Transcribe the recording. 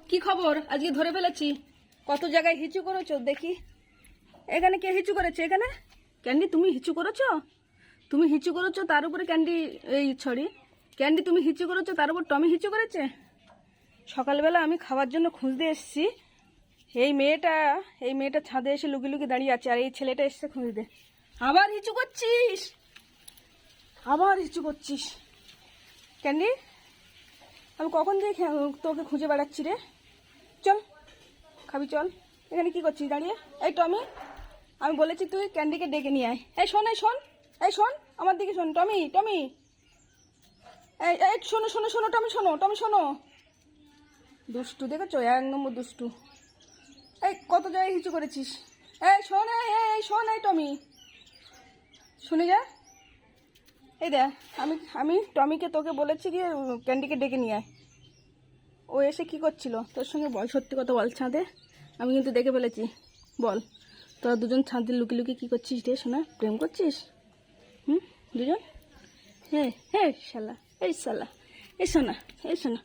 কি খবর? আজকে ধরে ফেলেছি। কত জায়গায় হিচু করেছো দেখি। এখানে কে হিচু করেছে? এখানে ক্যান্ডি তুমি হিচু করেছো? তুমি হিচু করেছো, তার উপরে ক্যান্ডি, এই সরি ক্যান্ডি তুমি হিচু করেছো, তার উপর টমি হিচু করেছে। সকালবেলা আমি খাওয়ার জন্য খুঁজতে এসেছি, এই মেয়েটা ছাদে এসে লুকি লুকি দাঁড়িয়ে আছে, আর এই ছেলেটা এসছে খুঁজতে। আবার হিচু করছিস, আবার হিচু করছিস ক্যান্ডি। আমি কখন দিয়ে তোকে খুঁজে বেড়াচ্ছি রে। চল খাবি, চল। এখানে কি করছিস দাঁড়িয়ে? এই টমি, আমি বলেছি তুই ক্যান্ডিকে ডেকে নিয়ে আয়। এই শোন, এই শোন, এই শোন, আমার দিকে শোন। টমি, টমি, এই এই শোনো শোনো শোনো, টমি শোনো, টমি শোনো। দুষ্টু দেখেছো, 1 নম্বর দুষ্টু। এই কত জায়গায় হিচু করেছিস। এই শোন, এই শোন, এই টমি শুনে যা। এই দেখ, আমি টমিকে তোকে বলেছি কি ক্যান্ডিকে ডেকে নিয়ে আয়। ও এসে কি করছিল তোর সঙ্গে? বল, সত্যি কথা বল। ছাদে আমি কিন্তু দেখে ফেলেছি। বল, তোরা দুজন ছাদে লুকি লুকি কি করছিস রে শোনা? প্রেম করছিস? দুজন? হ্যাঁ হ্যাঁ শালা, এই শালা, এই শোনা, এই শোনা।